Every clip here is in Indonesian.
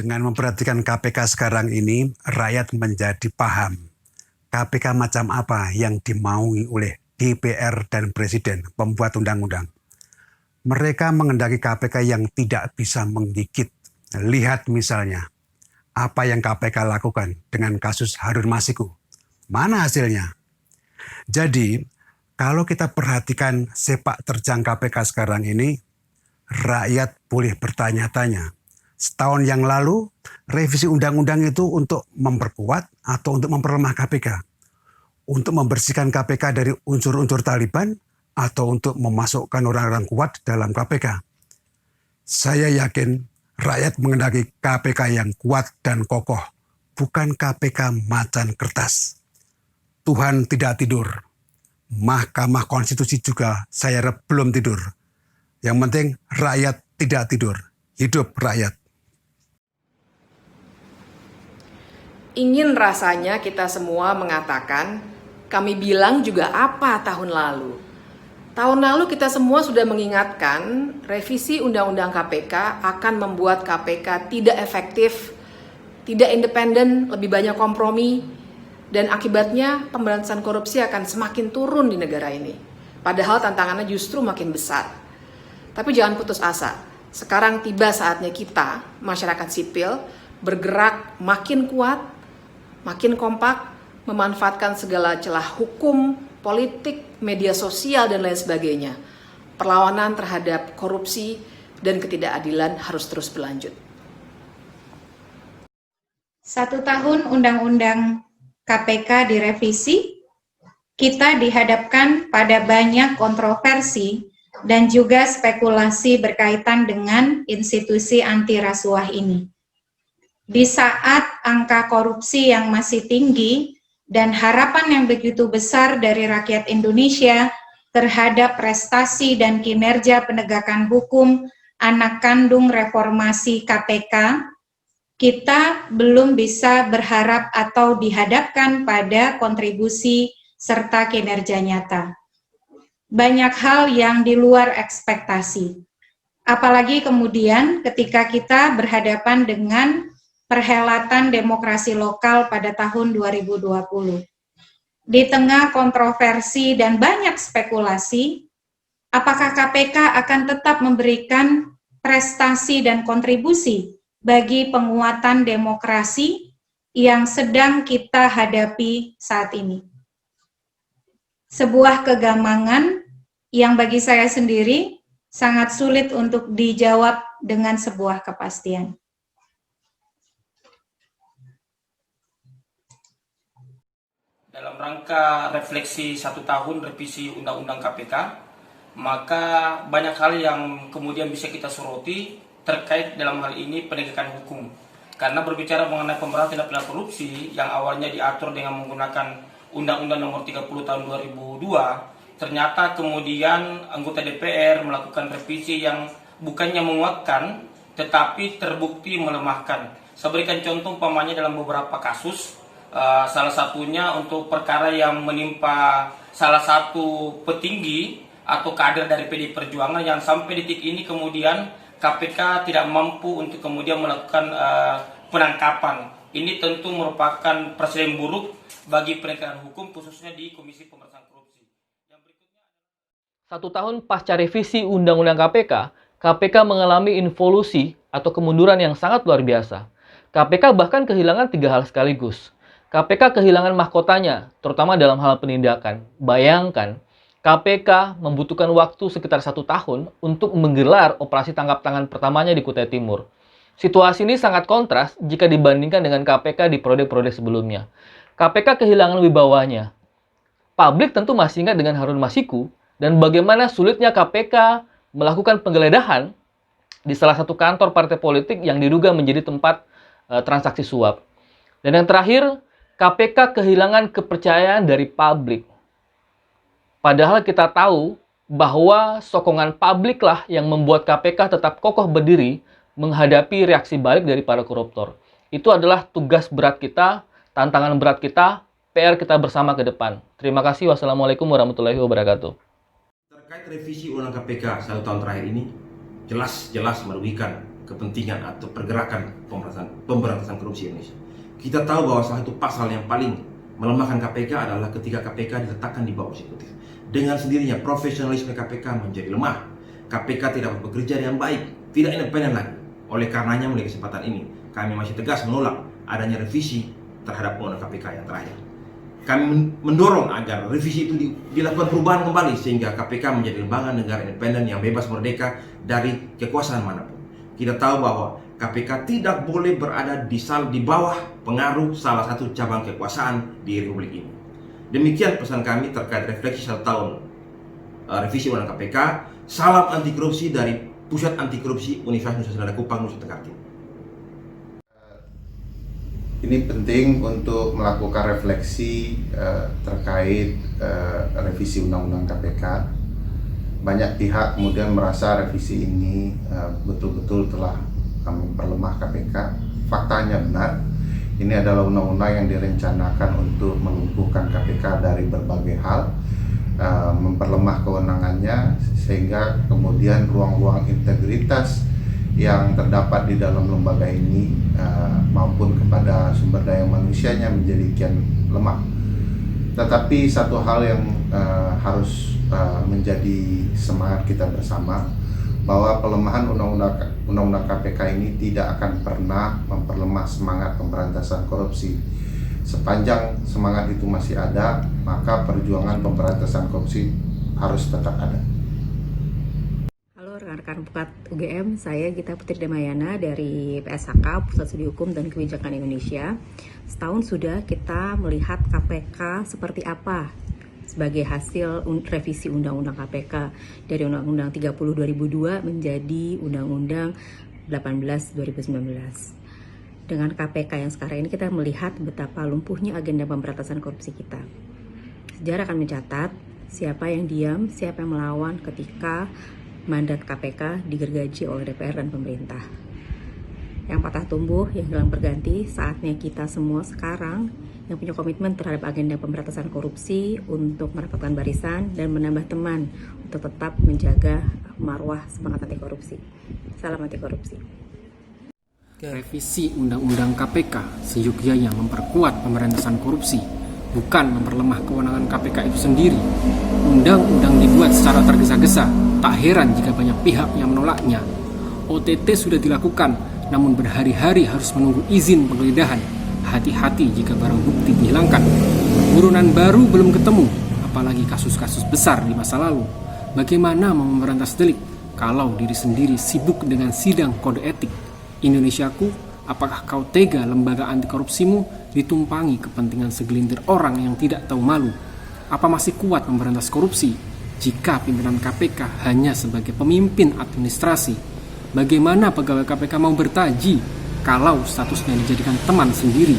Dengan memperhatikan KPK sekarang ini, rakyat menjadi paham KPK macam apa yang dimaui oleh DPR dan Presiden pembuat undang-undang. Mereka mengendaki KPK yang tidak bisa menggigit. Lihat misalnya, apa yang KPK lakukan dengan kasus Harun Masiku. Mana hasilnya? Jadi, kalau kita perhatikan sepak terjang KPK sekarang ini, rakyat boleh bertanya-tanya. Setahun yang lalu, revisi undang-undang itu untuk memperkuat atau untuk memperlemah KPK. Untuk membersihkan KPK dari unsur-unsur Taliban atau untuk memasukkan orang-orang kuat dalam KPK. Saya yakin rakyat mengendaki KPK yang kuat dan kokoh, bukan KPK macan kertas. Tuhan tidak tidur. Mahkamah Konstitusi juga saya harap belum tidur. Yang penting rakyat tidak tidur. Hidup rakyat. Ingin rasanya kita semua mengatakan, kami bilang juga apa tahun lalu. Tahun lalu kita semua sudah mengingatkan revisi Undang-Undang KPK akan membuat KPK tidak efektif, tidak independen, lebih banyak kompromi, dan akibatnya pemberantasan korupsi akan semakin turun di negara ini. Padahal tantangannya justru makin besar. Tapi jangan putus asa. Sekarang tiba saatnya kita, masyarakat sipil, bergerak makin kuat, makin kompak, memanfaatkan segala celah hukum, politik, media sosial, dan lain sebagainya. Perlawanan terhadap korupsi dan ketidakadilan harus terus berlanjut. 1 tahun Undang-Undang KPK direvisi, kita dihadapkan pada banyak kontroversi dan juga spekulasi berkaitan dengan institusi anti rasuah ini. Di saat angka korupsi yang masih tinggi dan harapan yang begitu besar dari rakyat Indonesia terhadap prestasi dan kinerja penegakan hukum anak kandung reformasi KPK, kita belum bisa berharap atau dihadapkan pada kontribusi serta kinerja nyata. Banyak hal yang di luar ekspektasi. Apalagi kemudian ketika kita berhadapan dengan perhelatan demokrasi lokal pada tahun 2020. Di tengah kontroversi dan banyak spekulasi, apakah KPK akan tetap memberikan prestasi dan kontribusi bagi penguatan demokrasi yang sedang kita hadapi saat ini? Sebuah kegamangan yang bagi saya sendiri sangat sulit untuk dijawab dengan sebuah kepastian. Dalam rangka refleksi 1 tahun revisi Undang-Undang KPK, maka banyak hal yang kemudian bisa kita soroti terkait dalam hal ini penegakan hukum. Karena berbicara mengenai pemberantasan tindak pidana korupsi yang awalnya diatur dengan menggunakan Undang-Undang Nomor 30 Tahun 2002, ternyata kemudian anggota DPR melakukan revisi yang bukannya menguatkan, tetapi terbukti melemahkan. Saya berikan contoh umpamanya dalam beberapa kasus. Salah satunya untuk perkara yang menimpa salah satu petinggi atau kader dari PDI Perjuangan yang sampai detik ini kemudian KPK tidak mampu untuk kemudian melakukan penangkapan. Ini tentu merupakan presiden buruk bagi penegakan hukum khususnya di Komisi Pemberantasan Korupsi. Yang berikutnya, 1 tahun pasca revisi Undang-Undang KPK, KPK mengalami involusi atau kemunduran yang sangat luar biasa. KPK bahkan kehilangan 3 hal sekaligus. KPK kehilangan mahkotanya, terutama dalam hal penindakan. Bayangkan, KPK membutuhkan waktu sekitar 1 tahun untuk menggelar operasi tangkap tangan pertamanya di Kutai Timur. Situasi ini sangat kontras jika dibandingkan dengan KPK di periode-periode sebelumnya. KPK kehilangan wibawanya. Publik tentu masih ingat dengan Harun Masiku dan bagaimana sulitnya KPK melakukan penggeledahan di salah satu kantor partai politik yang diduga menjadi tempat transaksi suap. Dan yang terakhir, KPK kehilangan kepercayaan dari publik. Padahal kita tahu bahwa sokongan publik lah yang membuat KPK tetap kokoh berdiri menghadapi reaksi balik dari para koruptor. Itu adalah tugas berat kita, tantangan berat kita, PR kita bersama ke depan. Terima kasih. Wassalamualaikum warahmatullahi wabarakatuh. Terkait revisi Undang KPK 1 tahun terakhir ini, jelas merugikan kepentingan atau pergerakan pemberantasan korupsi Indonesia. Kita tahu bahwa salah satu pasal yang paling melemahkan KPK adalah ketika KPK diletakkan di bawah eksekutif. Dengan sendirinya profesionalisme KPK menjadi lemah. KPK tidak bekerja dengan baik, tidak independen lagi. Oleh karenanya, melalui kesempatan ini, kami masih tegas menolak adanya revisi terhadap Undang-Undang KPK yang terakhir. Kami mendorong agar revisi itu dilakukan perubahan kembali sehingga KPK menjadi lembaga negara independen yang bebas merdeka dari kekuasaan manapun. Kita tahu bahwa KPK tidak boleh berada di bawah pengaruh salah satu cabang kekuasaan di Republik ini. Demikian pesan kami terkait refleksi 1 tahun revisi Undang-Undang KPK. Salam anti korupsi dari Pusat Anti Korupsi Universitas Nusa Tenggara Kupang, Nusa Tenggara Timur. Ini penting untuk melakukan refleksi terkait revisi Undang-Undang KPK. Banyak pihak kemudian merasa revisi ini betul-betul telah memperlemah KPK. Faktanya benar, ini adalah undang-undang yang direncanakan untuk melumpuhkan KPK dari berbagai hal, memperlemah kewenangannya, sehingga kemudian ruang-ruang integritas yang terdapat di dalam lembaga ini maupun kepada sumber daya manusianya menjadi kian lemah. Tetapi satu hal yang harus menjadi semangat kita bersama, bahwa pelemahan undang-undang KPK ini tidak akan pernah memperlemah semangat pemberantasan korupsi. Sepanjang semangat itu masih ada, maka perjuangan pemberantasan korupsi harus tetap ada. Halo rekan-rekan Pukat UGM, saya Gita Putri Damayana dari PSHK, Pusat Studi Hukum dan Kebijakan Indonesia. Setahun sudah kita melihat KPK seperti apa sebagai hasil revisi Undang-Undang KPK dari Undang-Undang 30 2002 menjadi Undang-Undang 18 2019. Dengan KPK yang sekarang ini kita melihat betapa lumpuhnya agenda pemberantasan korupsi kita. Sejarah akan mencatat siapa yang diam, siapa yang melawan ketika mandat KPK digergaji oleh DPR dan pemerintah. Yang patah tumbuh, yang hilang berganti, saatnya kita semua sekarang yang punya komitmen terhadap agenda pemberantasan korupsi untuk merapatkan barisan dan menambah teman untuk tetap menjaga marwah semangat anti korupsi. Salam anti korupsi. Revisi Undang-Undang KPK seyogyanya memperkuat pemberantasan korupsi, bukan memperlemah kewenangan KPK itu sendiri. Undang-undang dibuat secara tergesa-gesa, tak heran jika banyak pihak yang menolaknya. OTT sudah dilakukan, namun berhari-hari harus menunggu izin penggeledahan. Hati-hati jika barang bukti dihilangkan. Buronan baru belum ketemu, apalagi kasus-kasus besar di masa lalu. Bagaimana mau memberantas delik kalau diri sendiri sibuk dengan sidang kode etik? Indonesiaku, apakah kau tega lembaga anti korupsimu ditumpangi kepentingan segelintir orang yang tidak tahu malu? Apa masih kuat memberantas korupsi jika pimpinan KPK hanya sebagai pemimpin administrasi? Bagaimana pegawai KPK mau bertaji kalau statusnya dijadikan teman sendiri?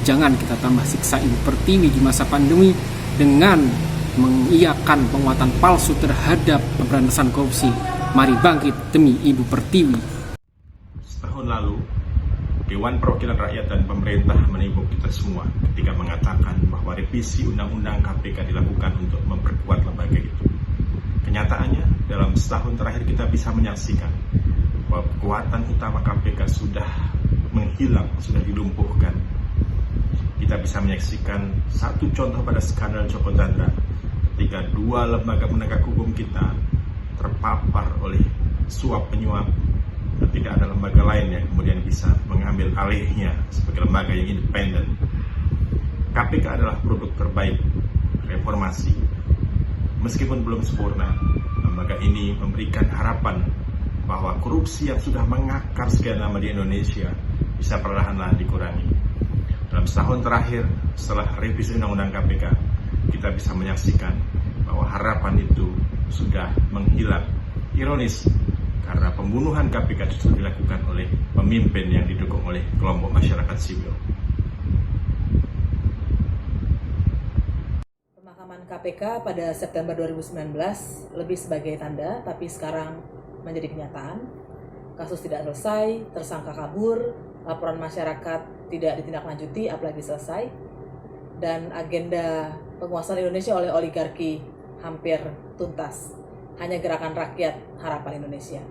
Jangan kita tambah siksa Ibu Pertiwi di masa pandemi dengan mengiyakan penguatan palsu terhadap pemberantasan korupsi. Mari bangkit demi Ibu Pertiwi. Tahun lalu, Dewan Perwakilan Rakyat dan pemerintah menipu kita semua ketika mengatakan bahwa revisi Undang-Undang KPK dilakukan untuk memperkuat lembaga itu. Kenyataannya, dalam setahun terakhir kita bisa menyaksikan bahwa kekuatan utama KPK sudah menghilang, sudah dilumpuhkan. Kita bisa menyaksikan satu contoh pada skandal Joko Chandra ketika dua lembaga penegak hukum kita terpapar oleh suap penyuap. Dan tidak ada lembaga lain yang kemudian bisa mengambil alihnya sebagai lembaga yang independen. KPK adalah produk terbaik reformasi. Meskipun belum sempurna, lembaga ini memberikan harapan bahwa korupsi yang sudah mengakar sekian lama di Indonesia bisa perlahan-lahan dikurangi. Dalam setahun terakhir, setelah revisi Undang-Undang KPK, kita bisa menyaksikan bahwa harapan itu sudah menghilang. Ironis, karena pembunuhan KPK justru dilakukan oleh pemimpin yang didukung oleh kelompok masyarakat sipil. Pemakaman KPK pada September 2019 lebih sebagai tanda, tapi sekarang menjadi kenyataan. Kasus tidak selesai, tersangka kabur, laporan masyarakat tidak ditindaklanjuti apalagi selesai, dan agenda penguasaan Indonesia oleh oligarki hampir tuntas. Hanya gerakan rakyat harapan Indonesia.